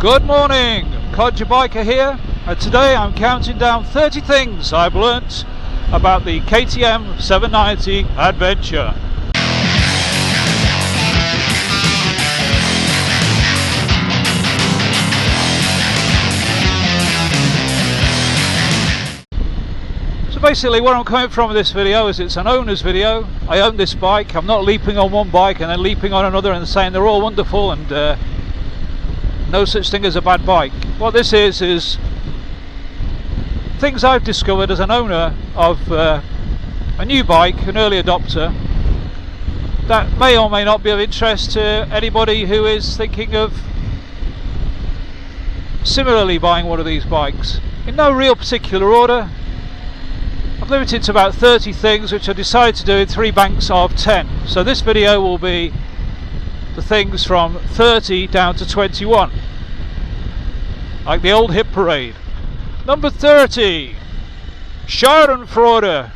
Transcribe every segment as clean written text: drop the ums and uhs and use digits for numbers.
Good morning, Codger Biker here, and today I'm counting down 30 things I've learnt about the KTM 790 Adventure. So basically where I'm coming from with this video is it's an owner's video. I own this bike. I'm not leaping on one bike and then leaping on another and saying they're all wonderful and no such thing as a bad bike. What this is things I've discovered as an owner of a new bike, an early adopter, that may or may not be of interest to anybody who is thinking of similarly buying one of these bikes. In no real particular order, I've limited to about 30 things which I decided to do in 3 banks of 10. So this video will be the things from 30 down to 21, like the old hit parade. Number 30, Schadenfreude,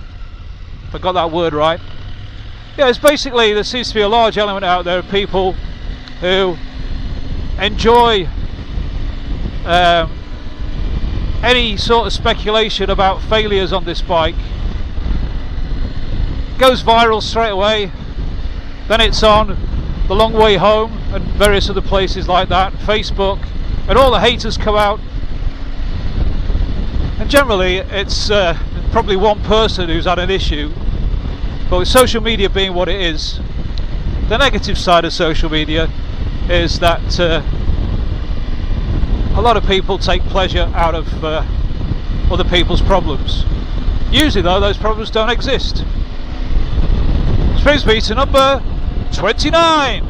if I got that word right. Yeah, it's basically, there seems to be a large element out there of people who enjoy any sort of speculation about failures on this bike. Goes viral straight away, then it's on The Long Way Home and various other places like that, Facebook, and all the haters come out, and generally it's probably one person who's had an issue. But with social media being what it is, the negative side of social media is that a lot of people take pleasure out of other people's problems. Usually though, those problems don't exist. Which brings me to number 29,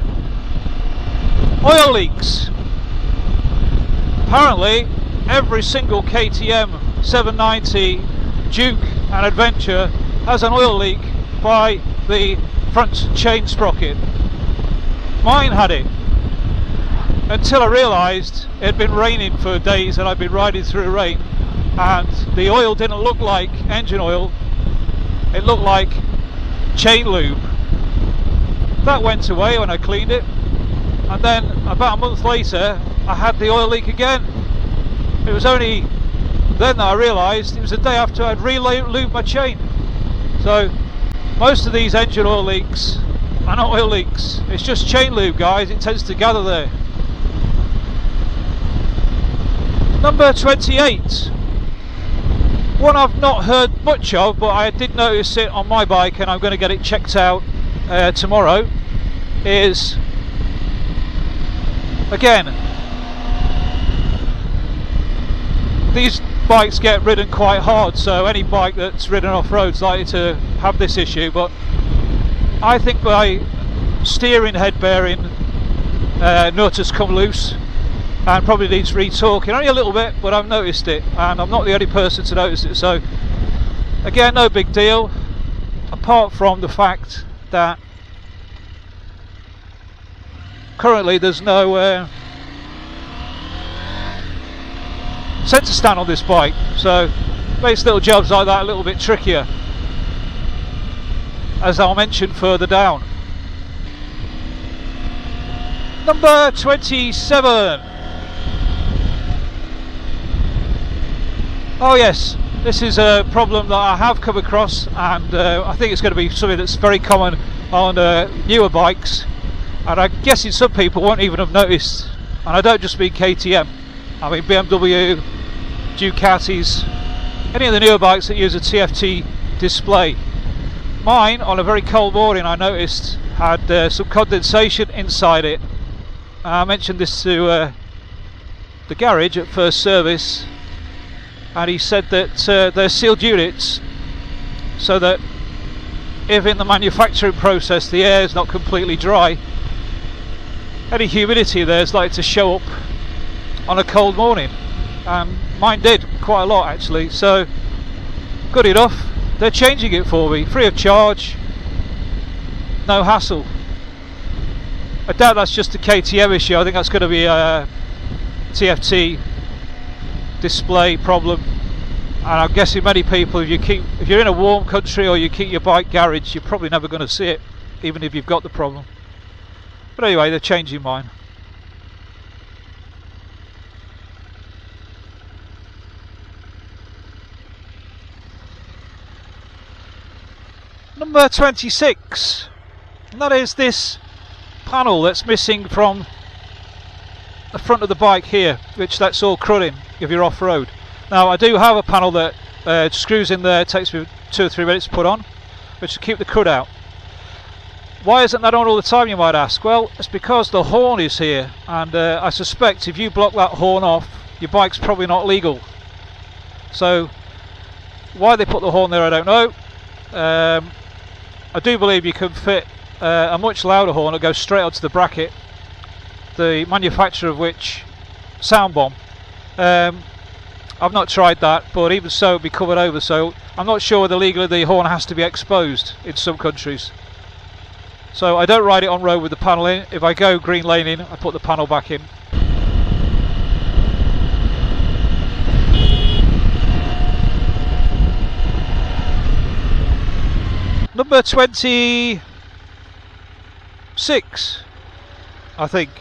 oil leaks. Apparently every single KTM 790 Duke and Adventure has an oil leak by the front chain sprocket. Mine had it until I realised it had been raining for days and I'd been riding through rain, and the oil didn't look like engine oil, it looked like chain lube. That went away when I cleaned it, and then about a month later I had the oil leak again. It was only then that I realised it was the day after I'd re-lubed my chain. So most of these engine oil leaks are not oil leaks, it's just chain lube, guys. It tends to gather there. Number 28, one I've not heard much of, but I did notice it on my bike and I'm going to get it checked out tomorrow, is, again, these bikes get ridden quite hard, so any bike that's ridden off road is likely to have this issue, but I think my steering head bearing nut has come loose and probably needs retorquing, only a little bit, but I've noticed it, and I'm not the only person to notice it. So again, no big deal, apart from the fact that currently there's no centre stand on this bike, so makes little jobs like that a little bit trickier, as I'll mention further down. Number 27. Oh yes, this is a problem that I have come across, and I think it's going to be something that's very common on newer bikes, and I'm guessing some people won't even have noticed. And I don't just mean KTM, I mean BMW, Ducatis, any of the newer bikes that use a TFT display. Mine, on a very cold morning, I noticed had some condensation inside it. I mentioned this to the garage at first service, and he said that they're sealed units, so that if in the manufacturing process the air is not completely dry, any humidity there is likely to show up on a cold morning. Mine did quite a lot actually, so good enough, they're changing it for me free of charge, no hassle. I doubt that's just a KTM issue, I think that's going to be a TFT display problem, and I'm guessing many people, if you're in a warm country or you keep your bike garage, you're probably never going to see it, even if you've got the problem. But anyway, they're changing mine. Number 26, and that is this panel that's missing from the front of the bike here, which lets all crud in if you're off-road. Now I do have a panel that screws in there, it takes me 2 or 3 minutes to put on, which will keep the crud out. Why isn't that on all the time, you might ask? Well, it's because the horn is here, and I suspect if you block that horn off, your bike's probably not legal. So why they put the horn there, I don't know. I do believe you can fit a much louder horn that goes straight onto the bracket, the manufacturer of which, Sound Bomb. I've not tried that, but even so it'd be covered over, so I'm not sure whether legally the horn has to be exposed in some countries. So I don't ride it on road with the panel in. If I go green lane in, I put the panel back in. Number 26, I think.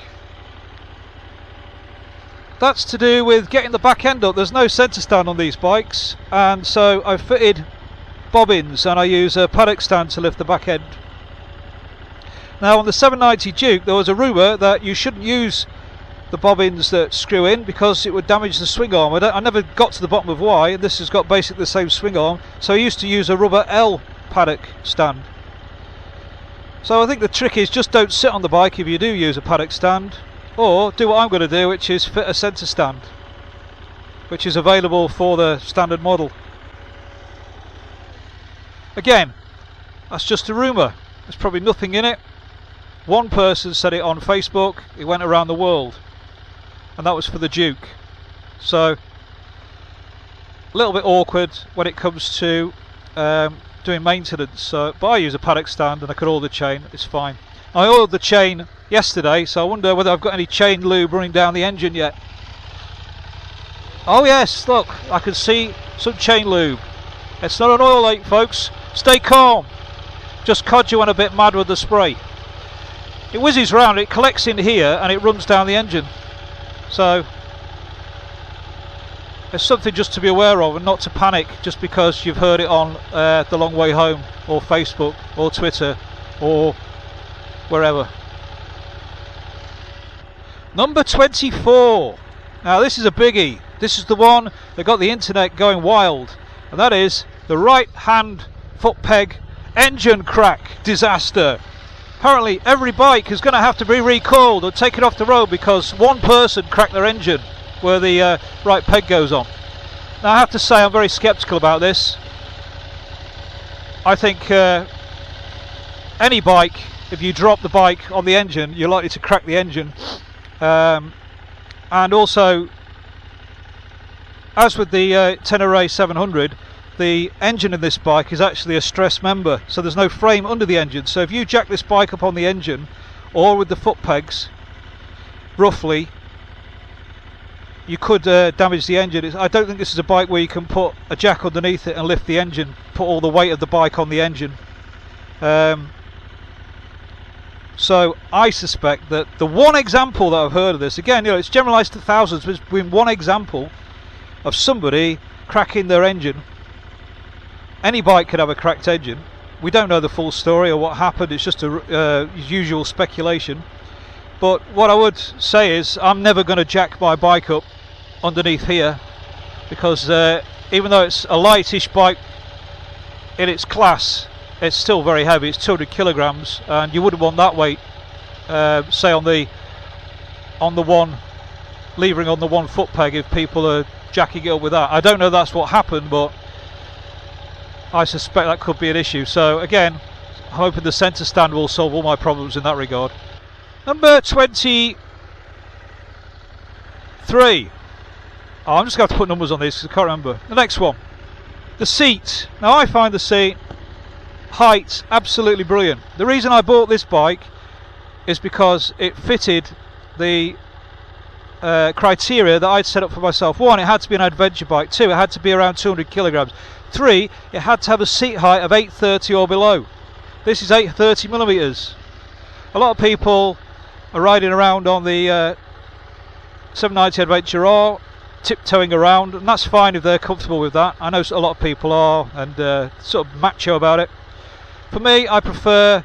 That's to do with getting the back end up. There's no centre stand on these bikes, and so I've fitted bobbins and I use a paddock stand to lift the back end. Now on the 790 Duke there was a rumour that you shouldn't use the bobbins that screw in because it would damage the swing arm. I never got to the bottom of why, and this has got basically the same swing arm, so I used to use a rubber L paddock stand. So I think the trick is just don't sit on the bike if you do use a paddock stand, or do what I'm going to do, which is fit a centre stand, which is available for the standard model. Again, that's just a rumour, there's probably nothing in it. One person said it on Facebook, it went around the world, and that was for the Duke. So a little bit awkward when it comes to doing maintenance, but I use a paddock stand and I could oil the chain, it's fine. I oiled the chain yesterday, so I wonder whether I've got any chain lube running down the engine yet. Oh yes, look, I can see some chain lube. It's not an oil leak, folks, stay calm. Just Codger went a bit mad with the spray. It whizzes round, it collects in here and it runs down the engine. So it's something just to be aware of and not to panic just because you've heard it on The Long Way Home or Facebook or Twitter or wherever. Number 24. Now this is a biggie. This is the one that got the internet going wild, and that is the right hand Footpeg engine crack disaster. Apparently every bike is going to have to be recalled or taken off the road because one person cracked their engine where the right peg goes on. Now I have to say I'm very sceptical about this. I think any bike, if you drop the bike on the engine, you're likely to crack the engine. And also, as with the Tenere 700, the engine in this bike is actually a stress member, so there's no frame under the engine. So if you jack this bike up on the engine, or with the foot pegs, roughly, you could damage the engine. I don't think this is a bike where you can put a jack underneath it and lift the engine, put all the weight of the bike on the engine. So I suspect that the one example that I've heard of this, again, you know, it's generalised to thousands, but it's been one example of somebody cracking their engine. Any bike could have a cracked engine. We don't know the full story or what happened, it's just a usual speculation. But what I would say is I'm never going to jack my bike up underneath here, because even though it's a lightish bike in its class, it's still very heavy. It's 200 kilograms, and you wouldn't want that weight say on the one levering on the one foot peg if people are jacking it up with that. I don't know that's what happened, but I suspect that could be an issue. So again, I'm hoping the centre stand will solve all my problems in that regard. Number 23. Oh, I'm just going to have to put numbers on this because I can't remember. The next one, the seat. Now I find the seat height absolutely brilliant. The reason I bought this bike is because it fitted the criteria that I'd set up for myself. One, it had to be an adventure bike. Two, it had to be around 200 kilograms. Three, it had to have a seat height of 830 or below. This is 830 millimeters. A lot of people are riding around on the 790 Adventure R, tiptoeing around, and that's fine if they're comfortable with that. I know a lot of people are, and sort of macho about it. For me, I prefer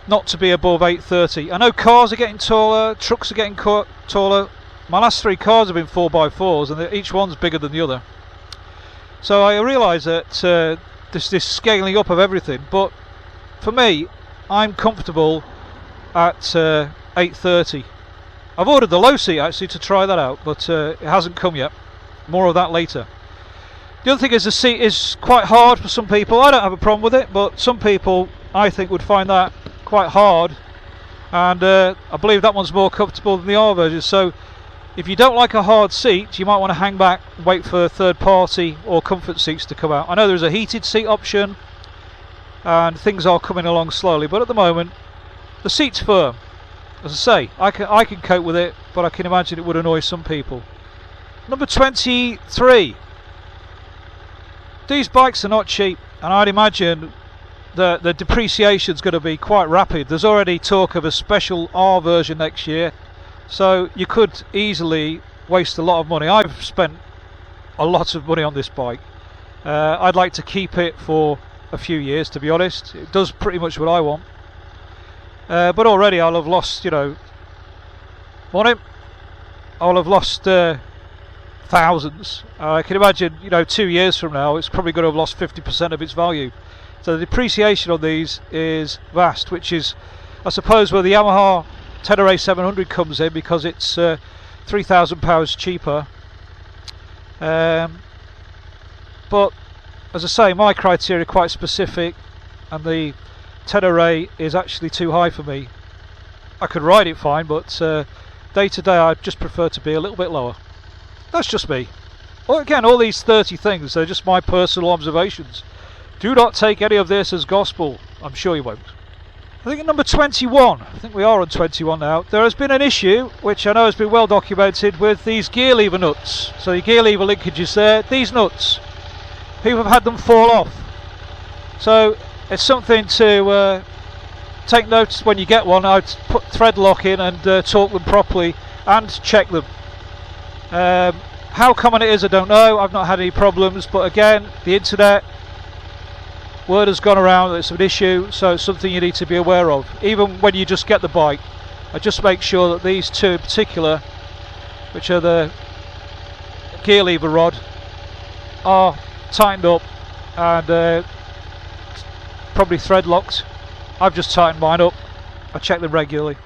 not to be above 830. I know cars are getting taller, trucks are getting taller. My last 3 cars have been 4x4s, and each one's bigger than the other. So I realise that there's this scaling up of everything, but for me, I'm comfortable at 830. I've ordered the low seat actually to try that out, but it hasn't come yet. More of that later. The other thing is the seat is quite hard for some people. I don't have a problem with it, but some people I think would find that quite hard, and I believe that one's more comfortable than the R version. So if you don't like a hard seat, you might want to hang back and wait for third party or comfort seats to come out. I know there's a heated seat option and things are coming along slowly, but at the moment the seat's firm. As I say, I can cope with it, but I can imagine it would annoy some people. Number 23. These bikes are not cheap, and I'd imagine the depreciation is going to be quite rapid. There's already talk of a special R version next year, so you could easily waste a lot of money. I've spent a lot of money on this bike. I'd like to keep it for a few years, to be honest. It does pretty much what I want. But already I'll have lost, money. I'll have lost thousands. I can imagine, 2 years from now, it's probably going to have lost 50% of its value. So the depreciation on these is vast, which is, I suppose, where the Yamaha Tenere 700 comes in, because it's £3,000 cheaper. But as I say, my criteria are quite specific, and the Tenere is actually too high for me. I could ride it fine, but day to day I just prefer to be a little bit lower. That's just me. Well, again, all these 30 things, they're just my personal observations. Do not take any of this as gospel. I'm sure you won't. I think at number 21, I think we are on 21 now, there has been an issue, which I know has been well documented, with these gear lever nuts. So your gear lever linkages there, these nuts. People have had them fall off. So it's something to take notice when you get one. I'd put thread lock in and torque them properly and check them. How common it is, I don't know. I've not had any problems, but again, the internet, word has gone around that it's an issue, so it's something you need to be aware of. Even when you just get the bike, I just make sure that these two in particular, which are the gear lever rod, are tightened up and probably thread locked. I've just tightened mine up. I check them regularly.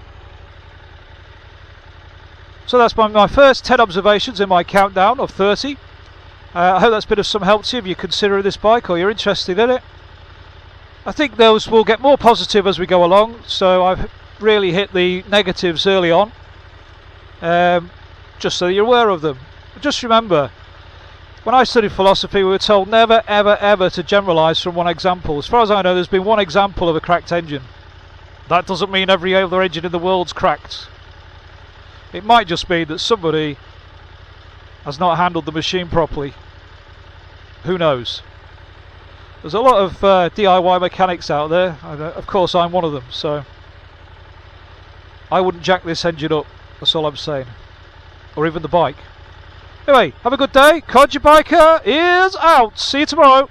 So that's my first 10 observations in my countdown of 30. I hope that's been of some help to you if you're considering this bike or you're interested in it. I think those will get more positive as we go along, so I've really hit the negatives early on, just so you're aware of them. Just remember, when I studied philosophy, we were told never, ever, ever to generalise from one example. As far as I know, there's been one example of a cracked engine. That doesn't mean every other engine in the world's cracked. It might just mean that somebody has not handled the machine properly. Who knows? There's a lot of DIY mechanics out there, and of course I'm one of them, so I wouldn't jack this engine up, that's all I'm saying. Or even the bike. Anyway, have a good day. Codger Biker is out. See you tomorrow.